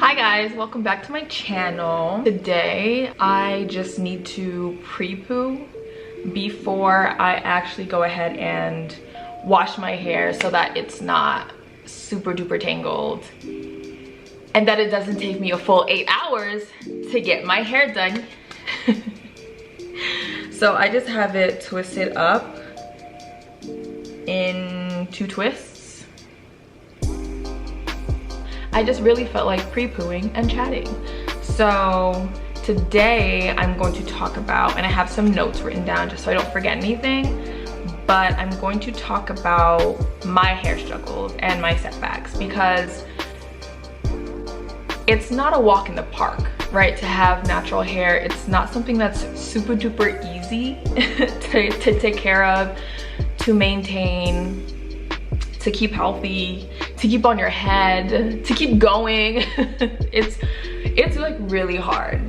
Hi guys, welcome back to my channel. Today I just need to pre-poo before I actually go ahead and wash my hair so that it's not super duper tangled and that it doesn't take me a full 8 hours to get my hair done. So I just have it twisted up in 2 twists. I just really felt like pre-pooing and chatting. So today I'm going to talk about, and I have some notes written down just so I don't forget anything, but I'm going to talk about my hair struggles and my setbacks, because it's not a walk in the park, right? To have natural hair, it's not something that's super duper easy to take care of, to maintain, to keep healthy, to keep on your head, to keep going. it's like really hard.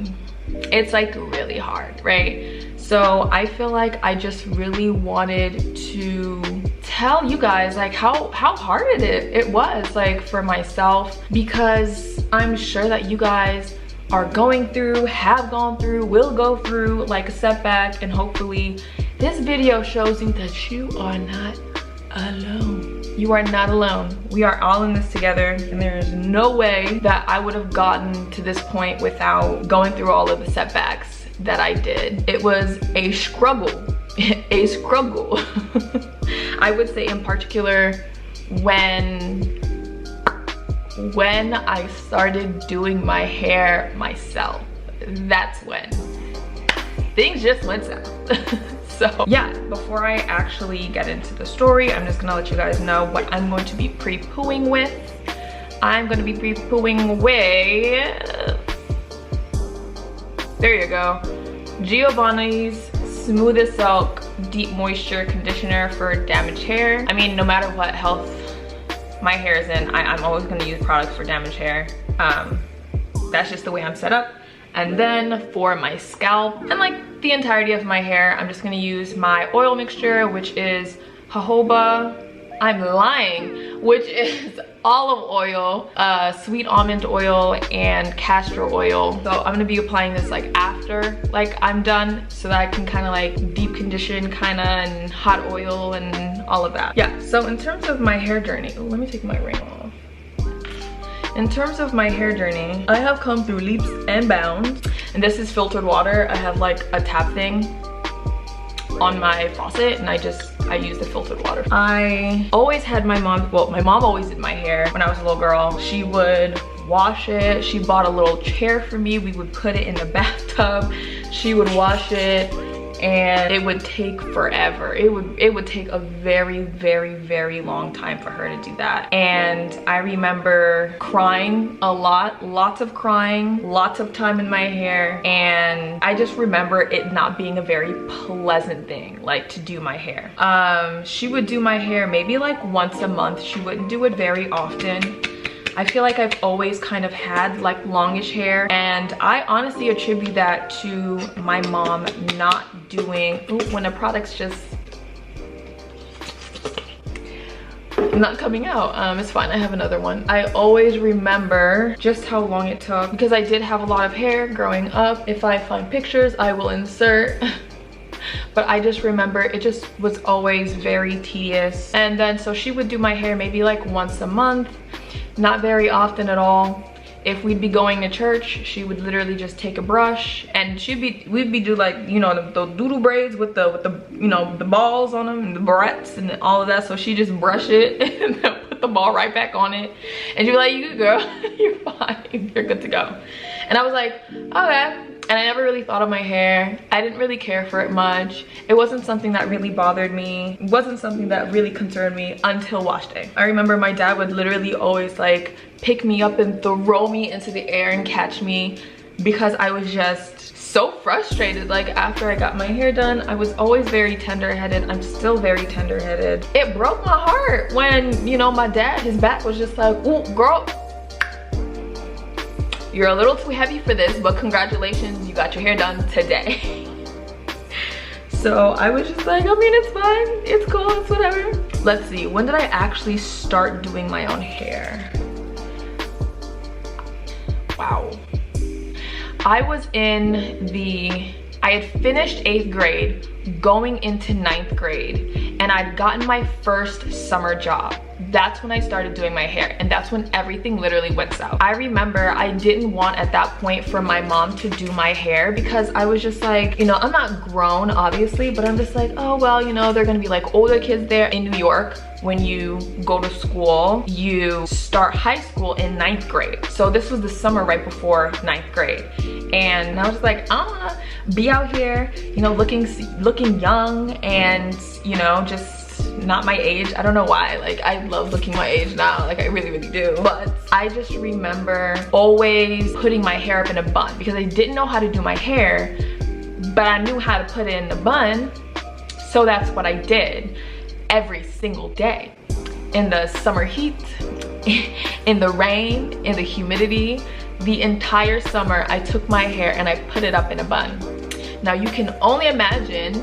It's like really hard, right? So I feel like I just really wanted to tell you guys like how hard it was like for myself, because I'm sure that you guys are going through, have gone through, will go through like a setback, and hopefully this video shows you that you are not alone. You are not alone. We are all in this together, and there is no way that I would have gotten to this point without going through all of the setbacks that I did. It was a struggle, a struggle. I would say in particular when I started doing my hair myself. That's when things just went south. So yeah, before I actually get into the story, I'm just gonna let you guys know what I'm going to be pre-pooing with. I'm gonna be pre-pooing with, there you go, Giovanni's Smoothest Silk Deep Moisture Conditioner for damaged hair. I mean, no matter what health my hair is in, I'm always gonna use products for damaged hair. That's just the way I'm set up. And then for my scalp and like the entirety of my hair, I'm just gonna use my oil mixture, which is jojoba, I'm lying, which is olive oil, sweet almond oil, and castor oil. So I'm gonna be applying this like after like I'm done, so that I can kind of like deep condition kind of, and hot oil and all of that. Yeah, so in terms of my hair journey, let me take my ring off. In terms of my hair journey, I have come through leaps and bounds. And this is filtered water. I have like a tap thing on my faucet, and I use the filtered water. I always had my mom, well, my mom always did my hair when I was a little girl. She would wash it. She bought a little chair for me. We would put it in the bathtub. She would wash it, and it would take forever. It would take a very long time for her to do that. And I remember crying a lot, lots of crying, lots of time in my hair, and I just remember it not being a very pleasant thing like to do my hair. She would do my hair maybe like once a month. She wouldn't do it very often. I feel like I've always kind of had like longish hair, and I honestly attribute that to my mom not doing, when a product's just not coming out. It's fine, I have another one. I always remember just how long it took, because I did have a lot of hair growing up. If I find pictures, I will insert. But I just remember it just was always very tedious. And then so she would do my hair maybe like once a month, not very often at all. If we'd be going to church, she would literally just take a brush, and we'd be do like, you know, the doodle braids with the you know, the balls on them and the barrettes and all of that. So she just brush it and then put the ball right back on it, and she'd be like, "You good, girl, you're fine, you're good to go." And I was like, okay. And I never really thought of my hair. I didn't really care for it much. It wasn't something that really bothered me. It wasn't something that really concerned me until wash day. I remember my dad would literally always like pick me up and throw me into the air and catch me, because I was just so frustrated. Like after I got my hair done, I was always very tender-headed. I'm still very tender-headed. It broke my heart when, you know, my dad, his back was just like, "Ooh, girl, you're a little too heavy for this, but congratulations, you got your hair done today." So I was just like, I mean, it's fine, it's cool, it's whatever. Let's see, when did I actually start doing my own hair? wow. I had finished 8th grade, going into 9th grade, and I'd gotten my first summer job. That's when I started doing my hair, and that's when everything literally went south. I remember I didn't want at that point for my mom to do my hair because I was just like, you know, I'm not grown obviously, but I'm just like, oh well, you know, they're gonna be like older kids there. In New York, when you go to school, you start high school in 9th grade. So this was the summer right before 9th grade. And I was just like, I wanna be out here, you know, looking young and, you know, just not my age. I don't know why, like I love looking my age now, like I really, really do. But I just remember always putting my hair up in a bun because I didn't know how to do my hair, but I knew how to put it in a bun. So that's what I did every single day. In the summer heat, in the rain, in the humidity, the entire summer I took my hair and I put it up in a bun. Now you can only imagine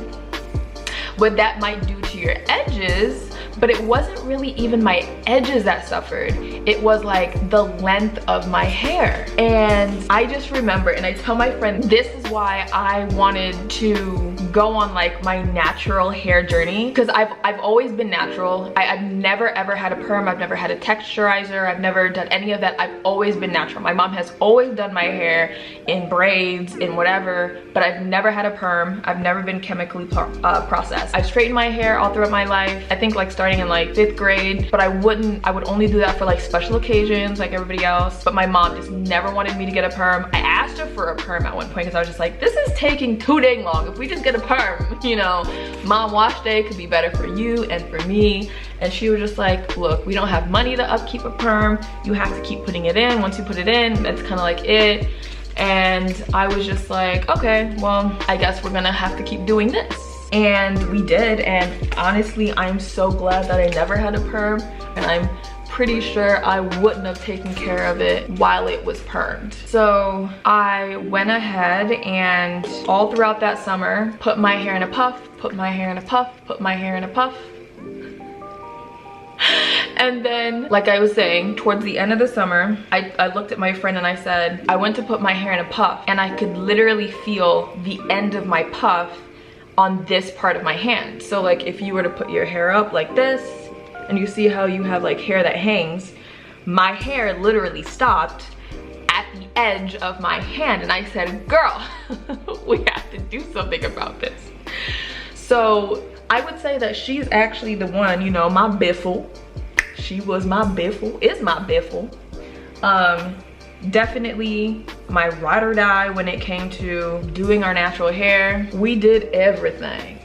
what that might do to your edges, but it wasn't really even my edges that suffered. It was like the length of my hair. And I just remember, and I tell my friend, this is why I wanted to go on like my natural hair journey, because I've always been natural. I've never ever had a perm, I've never had a texturizer, I've never done any of that. I've always been natural. My mom has always done my hair in braids, in whatever, but I've never had a perm. I've never been chemically processed. I've straightened my hair all throughout my life. I think like starting in like 5th grade, but I would only do that for like special occasions like everybody else. But my mom just never wanted me to get a perm. I asked her for a perm at one point because I was just like, this is taking too dang long. If we just get a perm, you know, mom, wash day could be better for you and for me. And she was just like, look, we don't have money to upkeep a perm. You have to keep putting it in. Once you put it in, that's kind of like it. And I was just like, okay, well, I guess we're gonna have to keep doing this. And we did, and honestly, I'm so glad that I never had a perm, and I'm pretty sure I wouldn't have taken care of it while it was permed. So I went ahead and all throughout that summer, put my hair in a puff, put my hair in a puff, put my hair in a puff. And then, like I was saying, towards the end of the summer, I looked at my friend and I said, I went to put my hair in a puff, and I could literally feel the end of my puff on this part of my hand. So like if you were to put your hair up like this, and you see how you have like hair that hangs, my hair literally stopped at the edge of my hand. And I said, girl, we have to do something about this. So I would say that she's actually the one, you know, my biffle. She was my biffle, is my biffle. Definitely my ride or die when it came to doing our natural hair. We did everything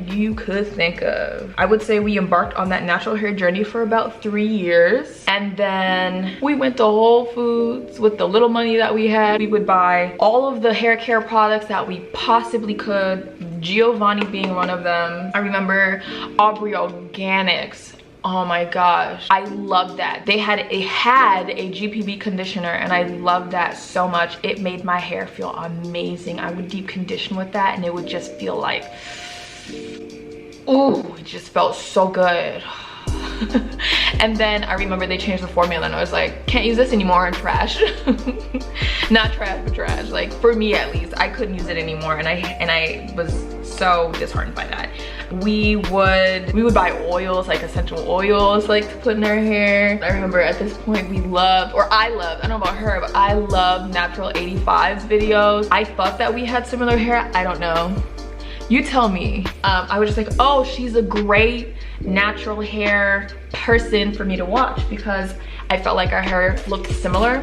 you could think of. I would say we embarked on that natural hair journey for about 3 years, and then we went to Whole Foods with the little money that we had. We would buy all of the hair care products that we possibly could, Giovanni being one of them. I remember Aubrey Organics. Oh my gosh, I love that. They had a GPB conditioner, and I loved that so much. It made my hair feel amazing. I would deep condition with that, and it would just feel like, ooh, it just felt so good. And then I remember they changed the formula, and I was like, can't use this anymore, and trash. Not trash, but trash. Like for me at least, I couldn't use it anymore, and I was so disheartened by that. We would buy oils, like essential oils, like to put in our hair. I remember at this point I loved, I don't know about her, but I loved Natural 85's videos. I thought that we had similar hair. I don't know. You tell me. I was just like, oh, she's a great natural hair person for me to watch, because I felt like our hair looked similar.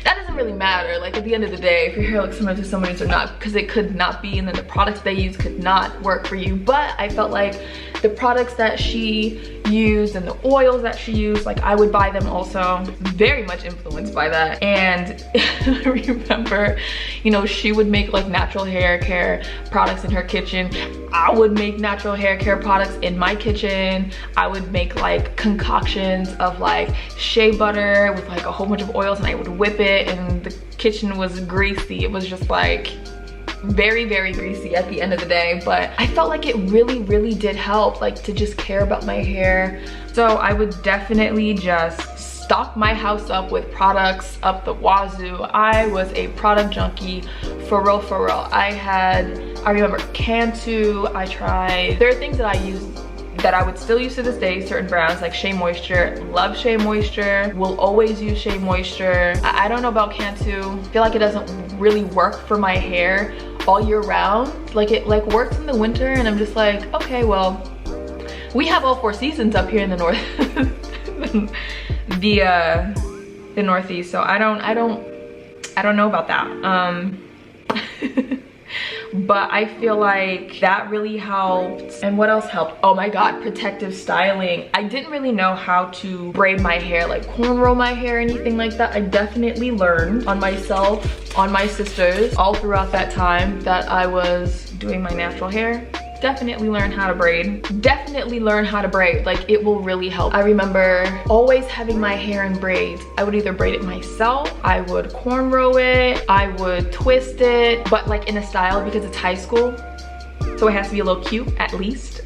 That doesn't really matter, like at the end of the day, if your hair looks similar to somebody's or not, because it could not be, and then the products they use could not work for you. But I felt like the products that she used and the oils that she used, like I would buy them also, very much influenced by that. And I remember, you know, she would make like natural hair care products in her kitchen. I would make natural hair care products in my kitchen. I would make like concoctions of like shea butter with like a whole bunch of oils, and I would whip it, and the kitchen was greasy. It was just like very, very greasy at the end of the day. But I felt like it really, really did help, like to just care about my hair. So I would definitely just stocked my house up with products up the wazoo. I was a product junkie for real, for real. I remember Cantu, I tried. There are things that I use that I would still use to this day, certain brands like Shea Moisture. Love Shea Moisture, will always use Shea Moisture. I don't know about Cantu. I feel like it doesn't really work for my hair all year round. Like it like works in the winter and I'm just like, okay, well, we have all 4 seasons up here in the north, the Northeast. So I don't know about that. But I feel like that really helped. And what else helped? Oh my god, protective styling. I didn't really know how to braid my hair, like cornrow my hair, anything like that. I definitely learned on myself, on my sisters, all throughout that time that I was doing my natural hair. Definitely learn how to braid. Definitely learn how to braid. Like, it will really help. I remember always having my hair in braids. I would either braid it myself, I would cornrow it, I would twist it, but like in a style because it's high school, so it has to be a little cute at least.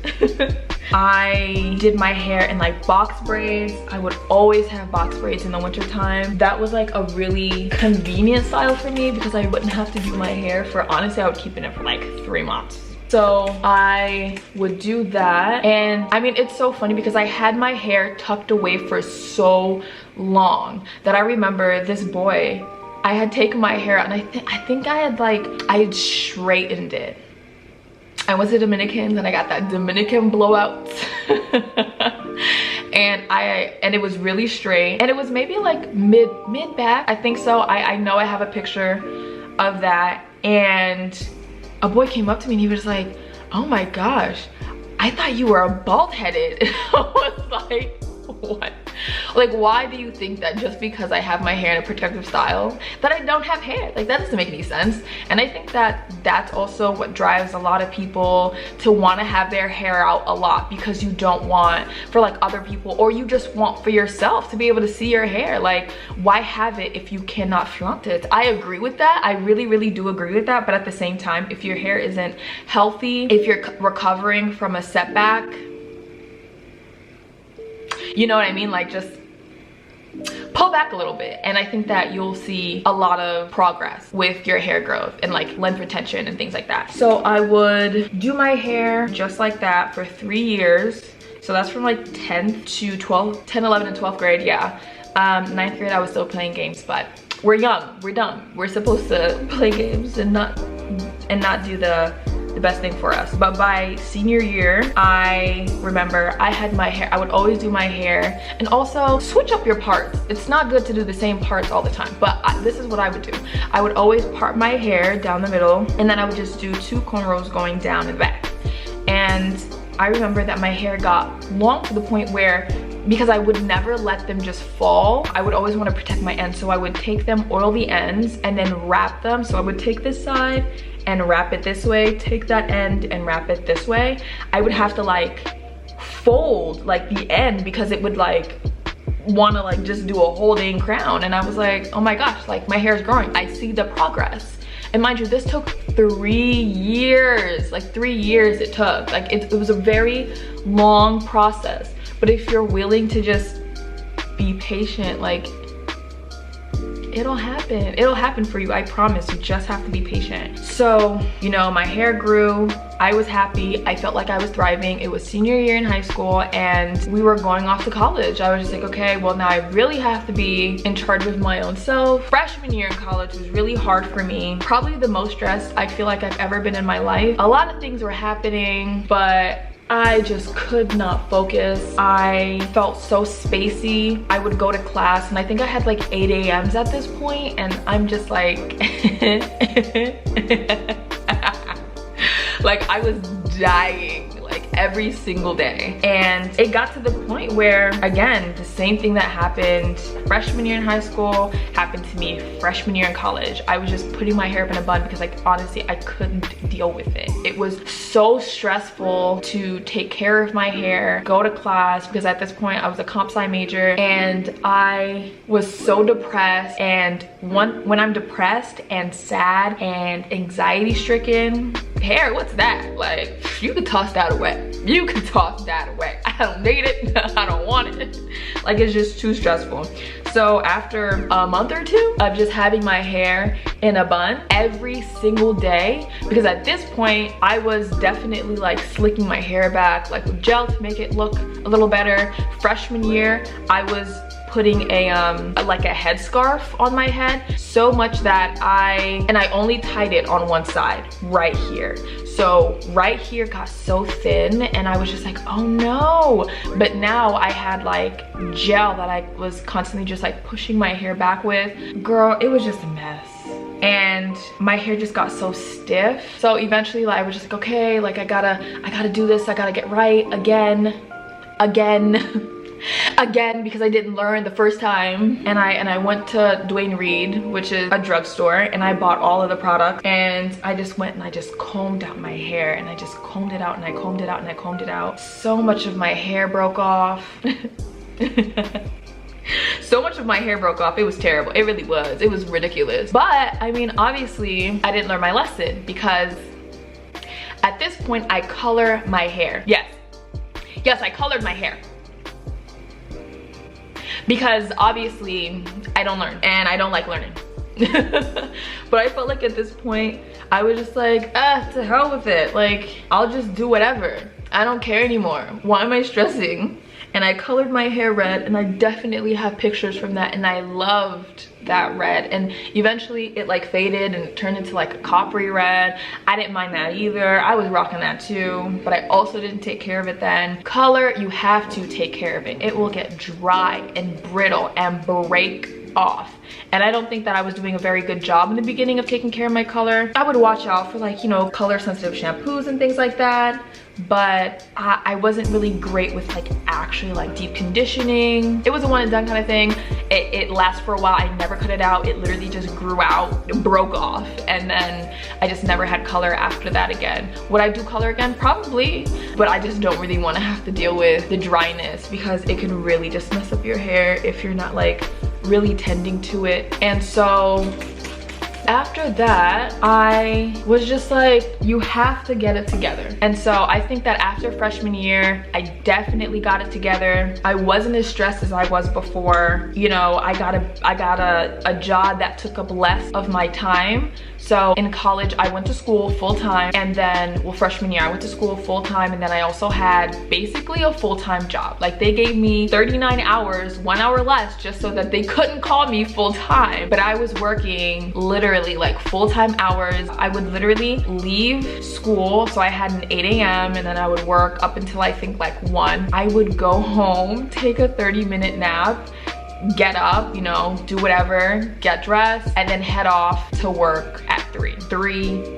I did my hair in like box braids. I would always have box braids in the winter time. That was like a really convenient style for me because I wouldn't have to do my hair for, honestly, I would keep it in for like 3 months. So I would do that. And I mean, it's so funny because I had my hair tucked away for so long that I remember this boy, I had taken my hair out and I think I had straightened it. I was a Dominican and I got that Dominican blowout. and it was really straight and it was maybe like mid back, I think so. I know I have a picture of that. And a boy came up to me and he was like, oh my gosh, I thought you were bald-headed. I was like, what? Like, why do you think that just because I have my hair in a protective style that I don't have hair? Like, that doesn't make any sense. And I think that that's also what drives a lot of people to want to have their hair out a lot, because you don't want for like other people, or you just want for yourself to be able to see your hair. Like, why have it if you cannot flaunt it? I agree with that. I really do agree with that. But at the same time, if your hair isn't healthy, if you're recovering from a setback, you know what I mean? Like, just pull back a little bit. And I think that you'll see a lot of progress with your hair growth and like length retention and things like that. So I would do my hair just like that for 3 years. So that's from like 10 to 12, 10, 11, and 12th grade, yeah. 9th grade, I was still playing games, but we're young, we're dumb. We're supposed to play games and not do the best thing for us. But by senior year, I remember I had my hair, I would always do my hair, and also switch up your parts. It's not good to do the same parts all the time, but this is what I would do. I would always part my hair down the middle, and then I would just do 2 cornrows going down and back. And I remember that my hair got long to the point where, because I would never let them just fall, I would always want to protect my ends. So I would take them, oil the ends, and then wrap them. So I would take this side and wrap it this way, take that end and wrap it this way. I would have to like fold like the end because it would like want to like just do a holding crown. And I was like, oh my gosh, like my hair is growing. I see the progress. And mind you, this took 3 years, like 3 years it took. Like it was a very long process. But if you're willing to just be patient, like it'll happen for you. I promise. You just have to be patient. So, you know, my hair grew. I was happy. I felt like I was thriving. It was senior year in high school and we were going off to college. I was just like, okay, well now I really have to be in charge of my own self. Freshman year in college was really hard for me. Probably the most stressed I feel like I've ever been in my life. A lot of things were happening, but I just could not focus. I felt so spacey. I would go to class and I think I had like 8 a.m.s at this point, and I'm just like, like I was dying like every single day. And it got to the point where, again, the same thing that happened freshman year in high school happened to me freshman year in college. I was just putting my hair up in a bun because like honestly I couldn't deal with it. It was so stressful to take care of my hair, go to class, because at this point I was a comp sci major and I was so depressed. And when I'm depressed and sad and anxiety stricken, hair, what's that? Like, you could toss that away. You can toss that away. I don't need it. I don't want it. Like, it's just too stressful. So after a month or two of just having my hair in a bun every single day, because at this point I was definitely like slicking my hair back like with gel to make it look a little better. Freshman year I was putting like a headscarf on my head, so much that I only tied it on one side right here. So right here got so thin and I was just like, oh no. But now I had like gel that I was constantly just like pushing my hair back with. Girl, it was just a mess. And my hair just got so stiff. So eventually like, I was just like, okay, like I gotta do this. I gotta get right again. Again, because I didn't learn the first time. And I went to Duane Reade, which is a drugstore, and I bought all of the products, and I just went and I just combed out my hair, and I just combed it out and I combed it out and I combed it out. So much of my hair broke off. So much of my hair broke off. It was terrible. It really was. It was ridiculous. But I mean, obviously I didn't learn my lesson, because at this point I color my hair. Yes, I colored my hair. Because obviously I don't learn and I don't like learning. But I felt like at this point I was just like, to hell with it. Like, I'll just do whatever. I don't care anymore. Why am I stressing? And I colored my hair red, and I definitely have pictures from that, and I loved that red. And eventually it like faded and it turned into like a coppery red. I didn't mind that either. I was rocking that too, but I also didn't take care of it then. Color, you have to take care of it. It will get dry and brittle and break off. And I don't think that I was doing a very good job in the beginning of taking care of my color. I would watch out for like, you know, color sensitive shampoos and things like that, but I wasn't really great with like actually like deep conditioning. It was a one and done kind of thing. It lasts for a while. I never cut it out. It literally just grew out, it broke off, and then I just never had color after that again. Would I do color again? Probably, but I just don't really want to have to deal with the dryness, because it can really just mess up your hair if you're not like really tending to it. And so after that, I was just like, you have to get it together. And so I think that after freshman year, I definitely got it together. I wasn't as stressed as I was before. You know, I got a job that took up less of my time. So in college, I went to school full-time, and then, well, freshman year, I went to school full-time, and then I also had basically a full-time job. Like, they gave me 39 hours, 1 hour less, just so that they couldn't call me full-time. But I was working literally like full-time hours. I would literally leave school, so I had an 8 a.m. and then I would work up until I think like 1. I would go home, take a 30-minute nap, get up, you know, do whatever, get dressed, and then head off to work at 3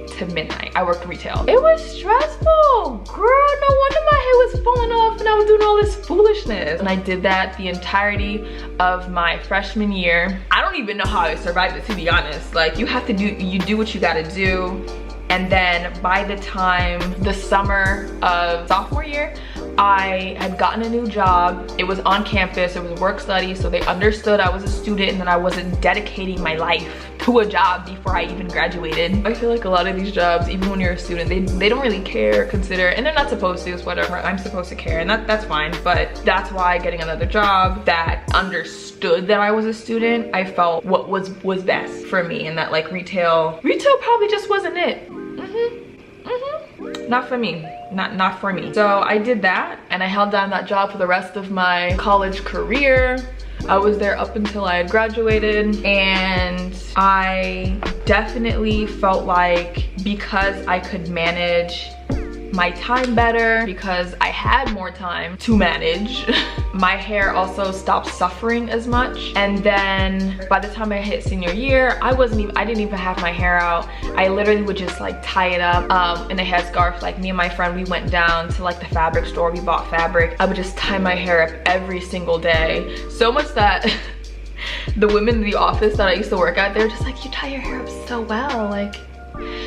to midnight. I worked retail. It was stressful, girl. No wonder my hair was falling off and I was doing all this foolishness. And I did that the entirety of my freshman year. I don't even know how I survived it, to be honest. Like, you have to do what you gotta do. And then by the time the summer of sophomore year, I had gotten a new job. It was on campus, it was work study, so they understood I was a student and that I wasn't dedicating my life to a job before I even graduated. I feel like a lot of these jobs, even when you're a student, they don't really care, consider, and they're not supposed to, it's whatever. I'm supposed to care, and that's fine. But that's why getting another job that understood that I was a student, I felt what was best for me, and that like retail probably just wasn't it. Not for me. Not for me. So I did that, and I held down that job for the rest of my college career. I was there up until I had graduated, and I definitely felt like because I could manage my time better, because I had more time to manage, my hair also stopped suffering as much. And then by the time I hit senior year, I didn't even have my hair out. I literally would just like tie it up in a headscarf. Like, me and my friend, we went down to like the fabric store, we bought fabric. I would just tie my hair up every single day, so much that the women in the office that I used to work at, they're just like, you tie your hair up so well, like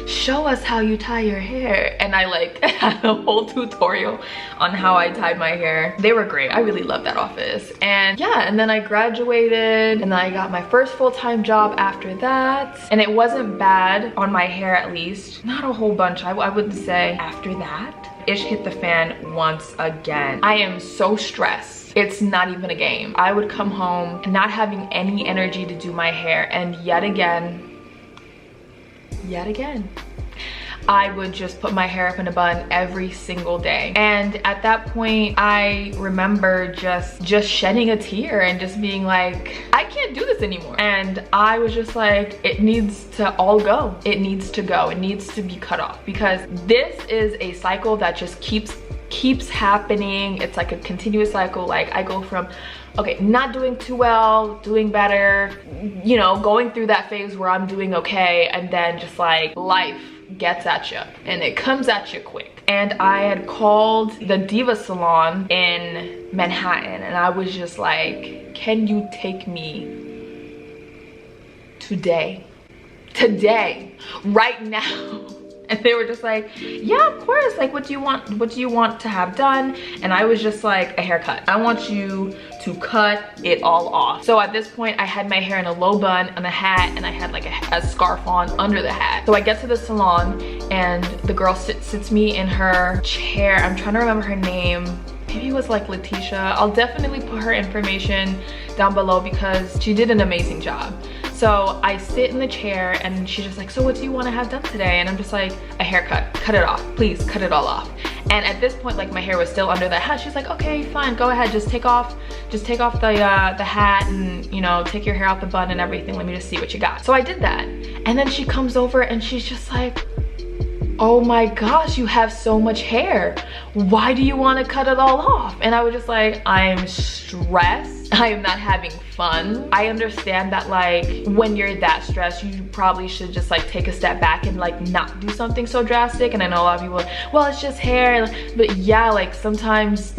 show us how you tie your hair. And I like had a whole tutorial on how I tied my hair. They were great. I really loved that office. And yeah, and then I graduated and then I got my first full-time job after that, and it wasn't bad on my hair, at least not a whole bunch. I wouldn't say. After that, ish hit the fan once again. I am so stressed. It's not even a game. I would come home not having any energy to do my hair, and yet again, I would just put my hair up in a bun every single day. And at that point, I remember just shedding a tear and just being like, I can't do this anymore. And I was just like, it needs to all go. It needs to go. It needs to be cut off, because this is a cycle that just keeps happening. It's like a continuous cycle. Like I go from, okay, not doing too well, doing better, you know, going through that phase where I'm doing okay, and then just like life gets at you and it comes at you quick. And I had called the Diva salon in Manhattan and I was just like, can you take me today, right now? And they were just like, yeah, of course, like what do you want to have done? And I was just like, a haircut. I want you to cut it all off. So at this point I had my hair in a low bun and a hat, and I had like a scarf on under the hat. So I get to the salon and the girl sits me in her chair. I'm trying to remember her name. Maybe it was like Letitia. I'll definitely put her information down below because she did an amazing job. So I sit in the chair and she's just like, so what do you want to have done today? And I'm just like, a haircut, cut it off, please cut it all off. And at this point, like my hair was still under the hat. She's like, okay, fine, go ahead, just take off the hat and, you know, take your hair out the bun and everything. Let me just see what you got. So I did that. And then she comes over and she's just like, oh my gosh, you have so much hair. Why do you want to cut it all off? And I was just like, I'm stressed. I am not having fun. I understand that like when you're that stressed, you probably should just like take a step back and like not do something so drastic. And I know a lot of people are like, well, it's just hair. But yeah, like sometimes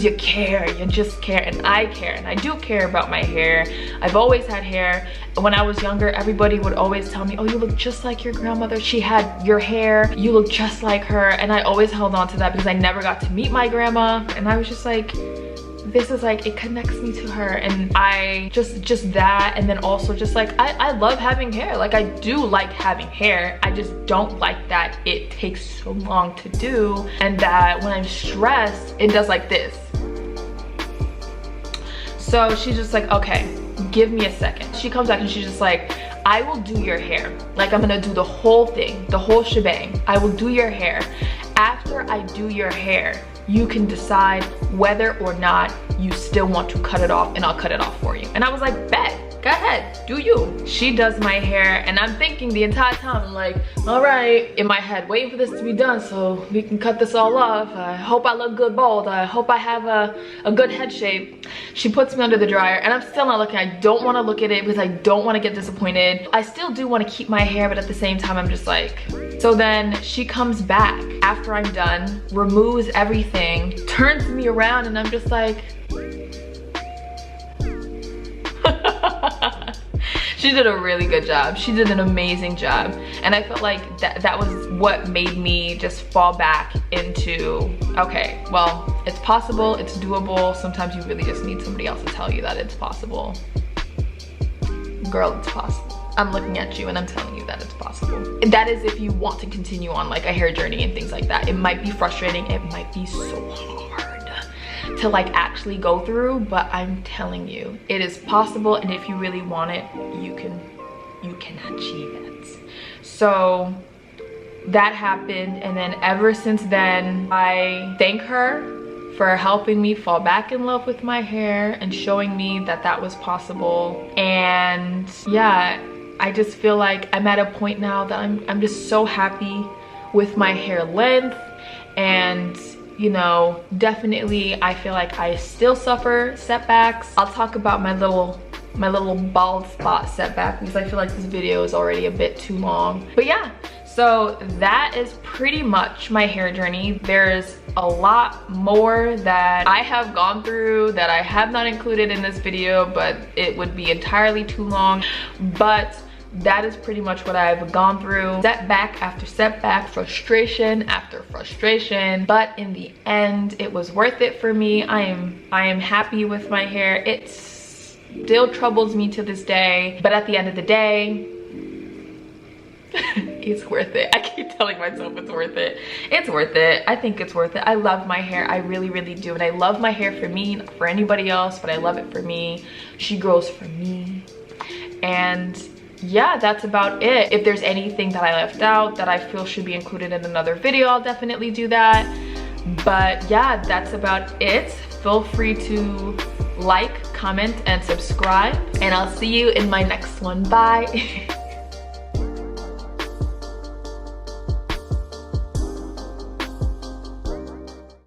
you care, you just care, and I care, and I do care about my hair. I've always had hair. When I was younger, everybody would always tell me, oh, you look just like your grandmother. She had your hair, you look just like her. And I always held on to that because I never got to meet my grandma. And I was just like, this is like, it connects me to her. And I just that, and then also just like, I love having hair. Like I do like having hair. I just don't like that it takes so long to do, and that when I'm stressed, it does like this. So she's just like, okay, give me a second. She comes back and she's just like, I will do your hair. Like I'm gonna do the whole thing, the whole shebang. I will do your hair. After I do your hair, you can decide whether or not you still want to cut it off, and I'll cut it off for you. And I was like, bet, go ahead, do you. She does my hair, and I'm thinking the entire time, I'm like, all right, in my head, waiting for this to be done so we can cut this all off. I hope I look good bald. I hope I have a good head shape. She puts me under the dryer, and I'm still not looking. I don't want to look at it because I don't want to get disappointed. I still do want to keep my hair, but at the same time, I'm just like, so then she comes back after I'm done, removes everything, turns me around, and I'm just like, she did a really good job. She did an amazing job. And I felt like that was what made me just fall back into, okay, well, it's possible, it's doable. Sometimes you really just need somebody else to tell you that it's possible. Girl, it's possible. I'm looking at you and I'm telling you that it's possible. That is if you want to continue on like a hair journey and things like that. It might be frustrating, it might be so hard to like actually go through, but I'm telling you, it is possible, and if you really want it, you can achieve it. So that happened, and then ever since then, I thank her for helping me fall back in love with my hair and showing me that that was possible. And yeah, I just feel like I'm at a point now that I'm just so happy with my hair length. And you know, definitely I feel like I still suffer setbacks. I'll talk about my little bald spot setback because I feel like this video is already a bit too long. But yeah, So that is pretty much my hair journey. There's a lot more that I have gone through that I have not included in this video, but it would be entirely too long. But that is pretty much what I've gone through. Setback after setback, frustration after frustration. But in the end, it was worth it for me. I am happy with my hair. It still troubles me to this day, but at the end of the day, it's worth it. I keep telling myself it's worth it. It's worth it. I think it's worth it. I love my hair. I really, really do. And I love my hair for me, not for anybody else, but I love it for me. She grows for me. And yeah, that's about it. If there's anything that I left out that I feel should be included in another video, I'll definitely do that. But yeah, that's about it. Feel free to like, comment, and subscribe. And I'll see you in my next one. Bye.